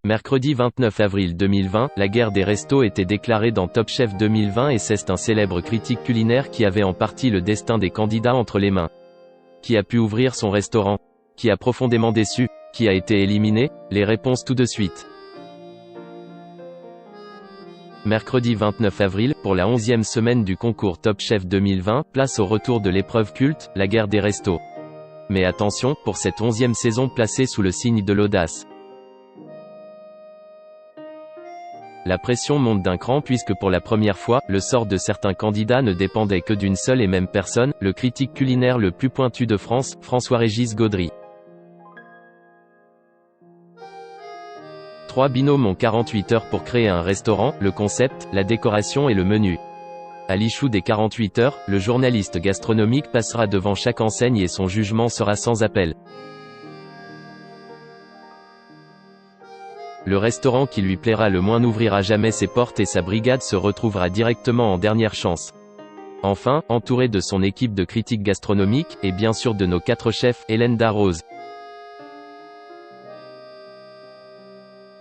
Mercredi 29 avril 2020, la guerre des restos était déclarée dans Top Chef 2020 et c'est un célèbre critique culinaire qui avait en partie le destin des candidats entre les mains. Qui a pu ouvrir son restaurant? Qui a profondément déçu? Qui a été éliminé? Les réponses tout de suite. Mercredi 29 avril, pour la 11e semaine du concours Top Chef 2020, place au retour de l'épreuve culte, la guerre des restos. Mais attention, pour cette 11e saison placée sous le signe de l'audace. La pression monte d'un cran puisque pour la première fois, le sort de certains candidats ne dépendait que d'une seule et même personne, le critique culinaire le plus pointu de France, François-Régis Gaudry. 3 binômes ont 48 heures pour créer un restaurant, le concept, la décoration et le menu. À l'issue des 48 heures, le journaliste gastronomique passera devant chaque enseigne et son jugement sera sans appel. Le restaurant qui lui plaira le moins n'ouvrira jamais ses portes et sa brigade se retrouvera directement en dernière chance. Enfin, entouré de son équipe de critiques gastronomiques, et bien sûr de nos 4 chefs, Hélène Darroze,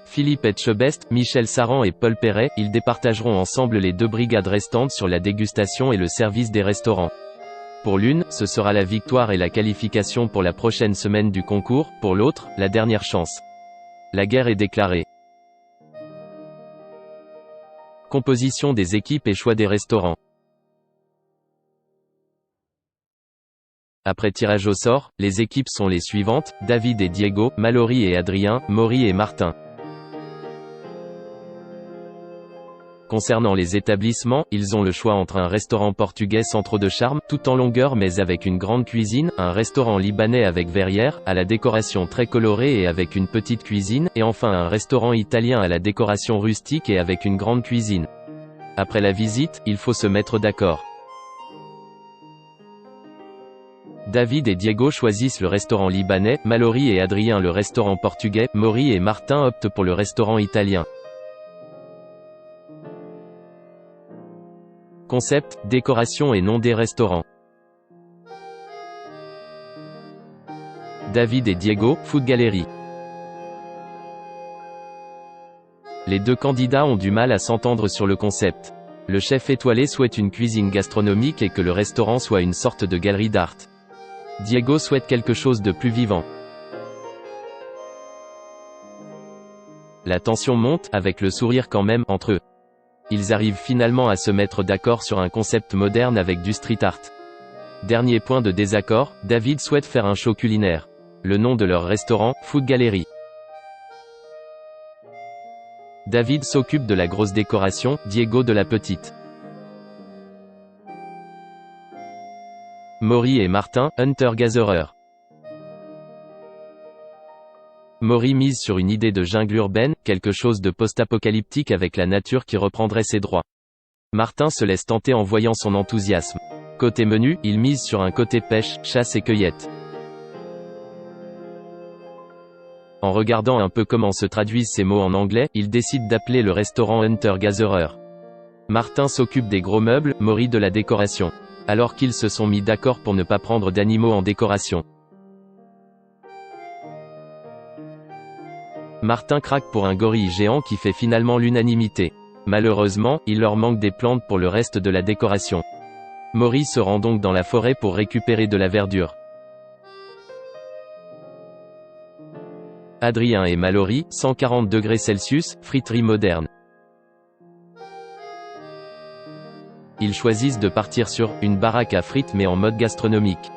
Philippe Etchebest, Michel Saran et Paul Perret, ils départageront ensemble les 2 brigades restantes sur la dégustation et le service des restaurants. Pour l'une, ce sera la victoire et la qualification pour la prochaine semaine du concours, pour l'autre, la dernière chance. La guerre est déclarée. Composition des équipes et choix des restaurants. Après tirage au sort, les équipes sont les suivantes, David et Diego, Mallory et Adrien, Maury et Martin. Concernant les établissements, ils ont le choix entre un restaurant portugais sans trop de charme, tout en longueur mais avec une grande cuisine, un restaurant libanais avec verrière, à la décoration très colorée et avec une petite cuisine, et enfin un restaurant italien à la décoration rustique et avec une grande cuisine. Après la visite, il faut se mettre d'accord. David et Diego choisissent le restaurant libanais, Mallory et Adrien le restaurant portugais, Maury et Martin optent pour le restaurant italien. Concept, décoration et nom des restaurants. David et Diego, Food Gallery. Les 2 candidats ont du mal à s'entendre sur le concept. Le chef étoilé souhaite une cuisine gastronomique et que le restaurant soit une sorte de galerie d'art. Diego souhaite quelque chose de plus vivant. La tension monte, avec le sourire quand même, entre eux. Ils arrivent finalement à se mettre d'accord sur un concept moderne avec du street art. Dernier point de désaccord, David souhaite faire un show culinaire. Le nom de leur restaurant, Food Gallery. David s'occupe de la grosse décoration, Diego de la petite. Maury et Martin, Hunter-Gatherer. Maury mise sur une idée de jungle urbaine, quelque chose de post-apocalyptique avec la nature qui reprendrait ses droits. Martin se laisse tenter en voyant son enthousiasme. Côté menu, il mise sur un côté pêche, chasse et cueillette. En regardant un peu comment se traduisent ces mots en anglais, il décide d'appeler le restaurant Hunter-Gatherer. Martin s'occupe des gros meubles, Maury de la décoration. Alors qu'ils se sont mis d'accord pour ne pas prendre d'animaux en décoration. Martin craque pour un gorille géant qui fait finalement l'unanimité. Malheureusement, il leur manque des plantes pour le reste de la décoration. Maury se rend donc dans la forêt pour récupérer de la verdure. Adrien et Mallory, 140 degrés Celsius, friterie moderne. Ils choisissent de partir sur une baraque à frites mais en mode gastronomique.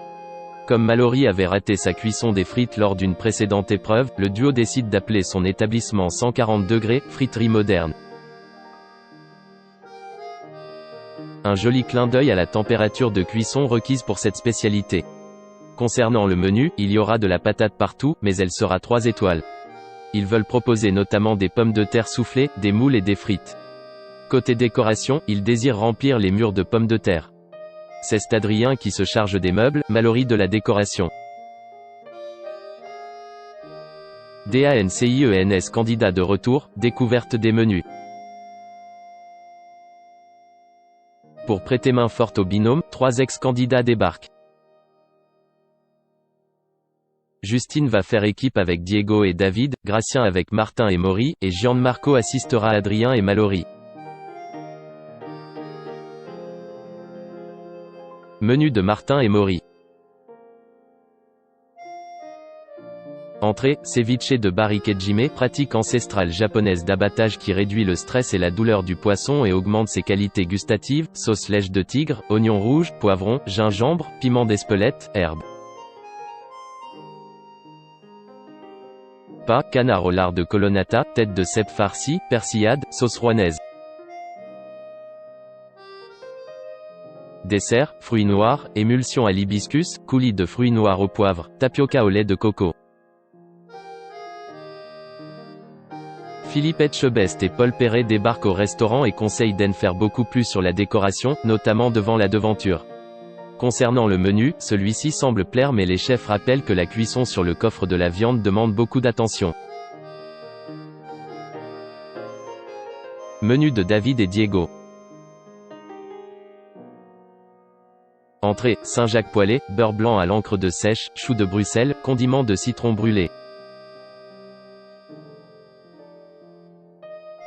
Comme Mallory avait raté sa cuisson des frites lors d'une précédente épreuve, le duo décide d'appeler son établissement 140 degrés, friterie moderne. Un joli clin d'œil à la température de cuisson requise pour cette spécialité. Concernant le menu, il y aura de la patate partout, mais elle sera 3 étoiles. Ils veulent proposer notamment des pommes de terre soufflées, des moules et des frites. Côté décoration, ils désirent remplir les murs de pommes de terre. C'est Adrien qui se charge des meubles, Mallory de la décoration. DANCIENS candidat de retour, découverte des menus. Pour prêter main forte au binôme, 3 ex-candidats débarquent. Justine va faire équipe avec Diego et David, Gracien avec Martin et Maury, et Gianmarco assistera Adrien et Mallory. Menu de Martin et Maury. Entrée, ceviche de barikejime, pratique ancestrale japonaise d'abattage qui réduit le stress et la douleur du poisson et augmente ses qualités gustatives, sauce lèche de tigre, oignon rouge, poivron, gingembre, piment d'Espelette, herbes. Pas, canard au lard de colonnata, tête de cèpe farcie, persillade, sauce rouennaise. Dessert, fruits noirs, émulsion à l'hibiscus, coulis de fruits noirs au poivre, tapioca au lait de coco. Philippe Etchebest et Paul Perret débarquent au restaurant et conseillent d'en faire beaucoup plus sur la décoration, notamment devant la devanture. Concernant le menu, celui-ci semble plaire mais les chefs rappellent que la cuisson sur le coffre de la viande demande beaucoup d'attention. Menu de David et Diego. Entrée, Saint-Jacques poêlé, beurre blanc à l'encre de sèche, choux de Bruxelles, condiments de citron brûlé.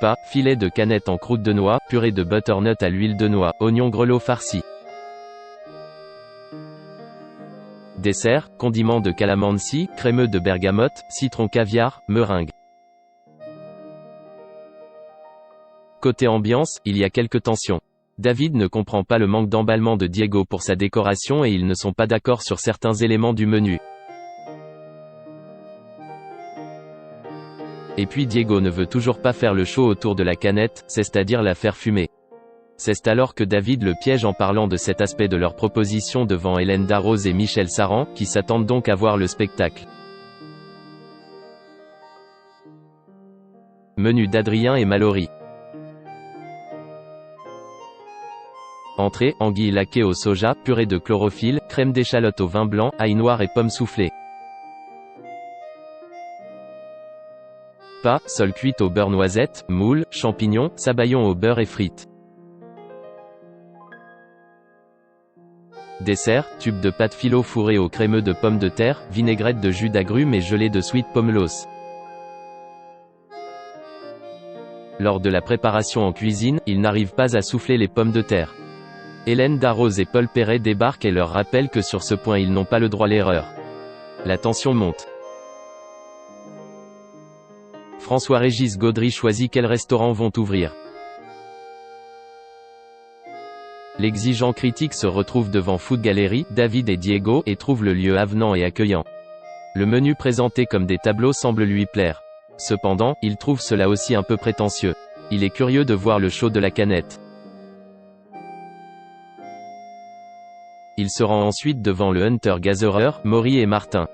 Pas, filet de canette en croûte de noix, purée de butternut à l'huile de noix, oignon grelot farci. Dessert, condiment de calamansi, crémeux de bergamote, citron caviar, meringue. Côté ambiance, il y a quelques tensions. David ne comprend pas le manque d'emballement de Diego pour sa décoration et ils ne sont pas d'accord sur certains éléments du menu. Et puis Diego ne veut toujours pas faire le show autour de la canette, c'est-à-dire la faire fumer. C'est alors que David le piège en parlant de cet aspect de leur proposition devant Hélène Darroze et Michel Saran, qui s'attendent donc à voir le spectacle. Menu d'Adrien et Mallory. Entrée, anguille laquée au soja, purée de chlorophylle, crème d'échalote au vin blanc, ail noir et pommes soufflées. Pas, sole cuite au beurre noisette, moules, champignons, sabayon au beurre et frites. Dessert, tube de pâte philo fourré au crémeux de pommes de terre, vinaigrette de jus d'agrumes et gelée de sweet pomelos. Lors de la préparation en cuisine, ils n'arrivent pas à souffler les pommes de terre. Hélène Darroze et Paul Perret débarquent et leur rappellent que sur ce point ils n'ont pas le droit à l'erreur. La tension monte. François-Régis Gaudry choisit quels restaurants vont ouvrir. L'exigeant critique se retrouve devant Food Gallery, David et Diego, et trouve le lieu avenant et accueillant. Le menu présenté comme des tableaux semble lui plaire. Cependant, il trouve cela aussi un peu prétentieux. Il est curieux de voir le show de la canette. Il se rend ensuite devant le hunter-gatherer, Maury et Martin.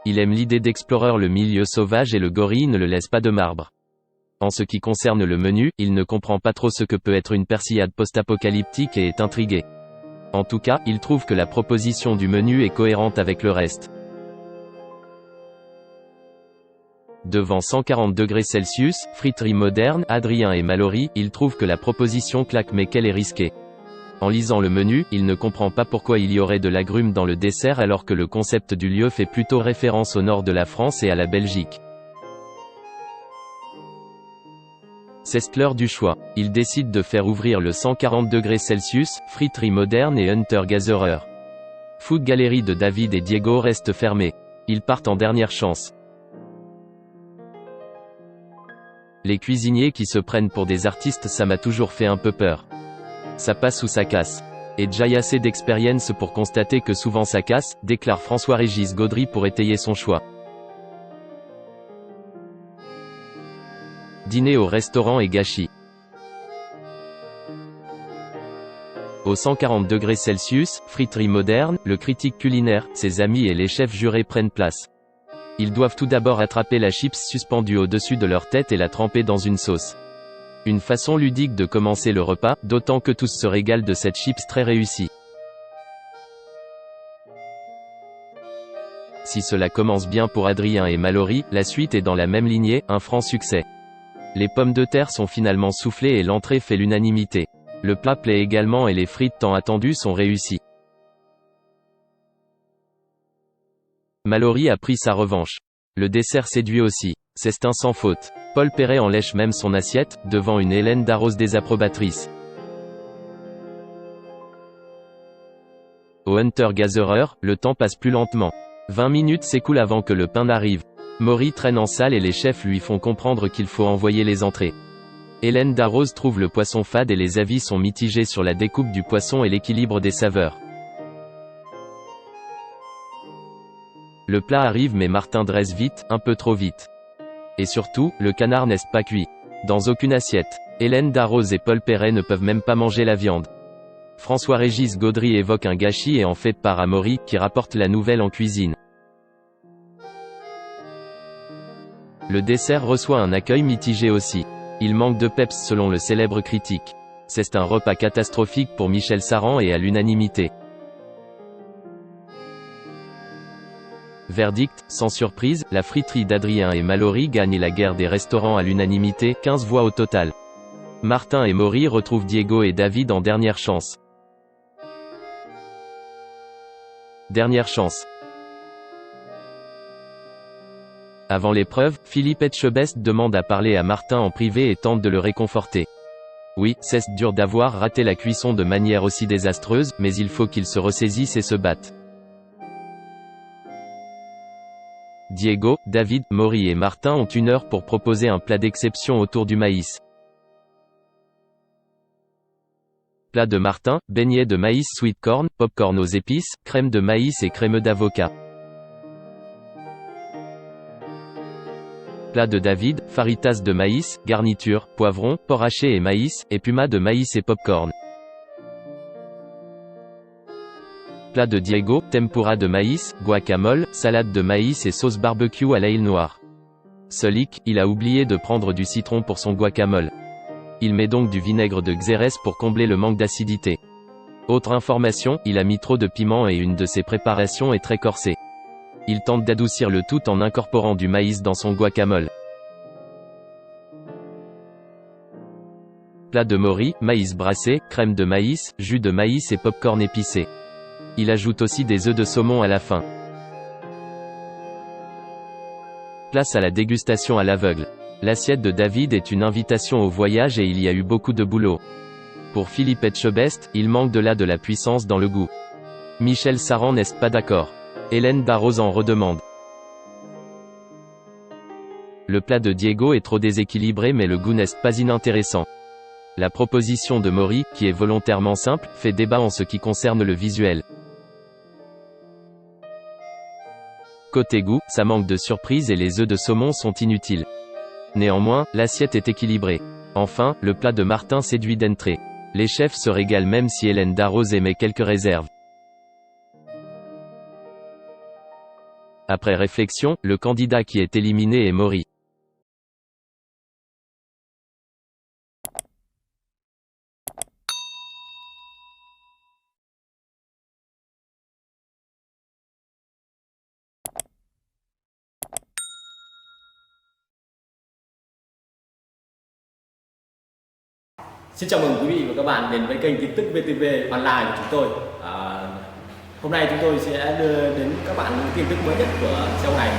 Il aime l'idée d'explorer le milieu sauvage et le gorille ne le laisse pas de marbre. En ce qui concerne le menu, il ne comprend pas trop ce que peut être une persillade post-apocalyptique et est intrigué. En tout cas, il trouve que la proposition du menu est cohérente avec le reste. Devant 140°C, friterie moderne, Adrien et Mallory, il trouve que la proposition claque mais qu'elle est risquée. En lisant le menu, il ne comprend pas pourquoi il y aurait de l'agrumes dans le dessert alors que le concept du lieu fait plutôt référence au nord de la France et à la Belgique. C'est l'heure du choix. Il décide de faire ouvrir le 140°C, friterie moderne et hunter-gatherer. Food Gallery de David et Diego reste fermé. Ils partent en dernière chance. Les cuisiniers qui se prennent pour des artistes, ça m'a toujours fait un peu peur. Ça passe ou ça casse. Et déjà assez d'expérience pour constater que souvent ça casse, déclare François-Régis Gaudry pour étayer son choix. Dîner au restaurant et gâchis. Au 140°C, friterie moderne, le critique culinaire, ses amis et les chefs jurés prennent place. Ils doivent tout d'abord attraper la chips suspendue au-dessus de leur tête et la tremper dans une sauce. Une façon ludique de commencer le repas, d'autant que tous se régalent de cette chips très réussie. Si cela commence bien pour Adrien et Mallory, la suite est dans la même lignée, un franc succès. Les pommes de terre sont finalement soufflées et l'entrée fait l'unanimité. Le plat plaît également et les frites tant attendues sont réussies. Mallory a pris sa revanche. Le dessert séduit aussi. C'est un sans faute. Paul Perret en lèche même son assiette, devant une Hélène Darroze désapprobatrice. Au Hunter Gatherer, le temps passe plus lentement. 20 minutes s'écoulent avant que le pain n'arrive. Maury traîne en salle et les chefs lui font comprendre qu'il faut envoyer les entrées. Hélène Darroze trouve le poisson fade et les avis sont mitigés sur la découpe du poisson et l'équilibre des saveurs. Le plat arrive mais Martin dresse vite, un peu trop vite. Et surtout, le canard n'est pas cuit. Dans aucune assiette. Hélène Darroze et Paul Perret ne peuvent même pas manger la viande. François-Régis Gaudry évoque un gâchis et en fait part à Maury, qui rapporte la nouvelle en cuisine. Le dessert reçoit un accueil mitigé aussi. Il manque de peps selon le célèbre critique. C'est un repas catastrophique pour Michel Saran et à l'unanimité. Verdict, sans surprise, la friterie d'Adrien et Mallory gagne la guerre des restaurants à l'unanimité, 15 voix au total. Martin et Maury retrouvent Diego et David en dernière chance. Dernière chance. Avant l'épreuve, Philippe Etchebest demande à parler à Martin en privé et tente de le réconforter. Oui, c'est dur d'avoir raté la cuisson de manière aussi désastreuse, mais il faut qu'il se ressaisisse et se batte. Diego, David, Maury et Martin ont 1 heure pour proposer un plat d'exception autour du maïs. Plat de Martin, beignets de maïs sweet corn, popcorn aux épices, crème de maïs et crémeux d'avocat. Plat de David, faritas de maïs, garniture, poivron, porc haché et maïs, épuma de maïs et popcorn. Plat de Diego, tempura de maïs, guacamole, salade de maïs et sauce barbecue à l'ail noir. Seul hic, il a oublié de prendre du citron pour son guacamole. Il met donc du vinaigre de Xérès pour combler le manque d'acidité. Autre information, il a mis trop de piment et une de ses préparations est très corsée. Il tente d'adoucir le tout en incorporant du maïs dans son guacamole. Plat de Maury, maïs brassé, crème de maïs, jus de maïs et popcorn épicé. Il ajoute aussi des œufs de saumon à la fin. Place à la dégustation à l'aveugle. L'assiette de David est une invitation au voyage et il y a eu beaucoup de boulot. Pour Philippe Etchebest, il manque de la puissance dans le goût. Michel Saran n'est pas d'accord. Hélène Darroze en redemande. Le plat de Diego est trop déséquilibré mais le goût n'est pas inintéressant. La proposition de Maury, qui est volontairement simple, fait débat en ce qui concerne le visuel. Côté goût, ça manque de surprise et les œufs de saumon sont inutiles. Néanmoins, l'assiette est équilibrée. Enfin, le plat de Martin séduit d'entrée. Les chefs se régalent même si Hélène Darroze émet quelques réserves. Après réflexion, le candidat qui est éliminé est Maury. Xin chào mừng quý vị và các bạn đến với kênh tin tức VTV Online của chúng tôi. Hôm nay chúng tôi sẽ đưa đến các bạn những tin tức mới nhất của sau này.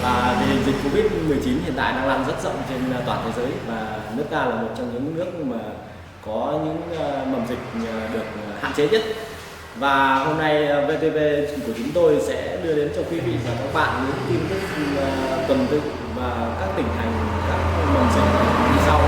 Và tình hình dịch Covid-19 hiện tại đang lan rất rộng trên toàn thế giới và nước ta là một trong những nước mà có những mầm dịch được hạn chế nhất. Và hôm nay VTV của chúng tôi sẽ đưa đến cho quý vị và các bạn những tin tức tuần tự và các tỉnh thành, các mầm dịch như sau.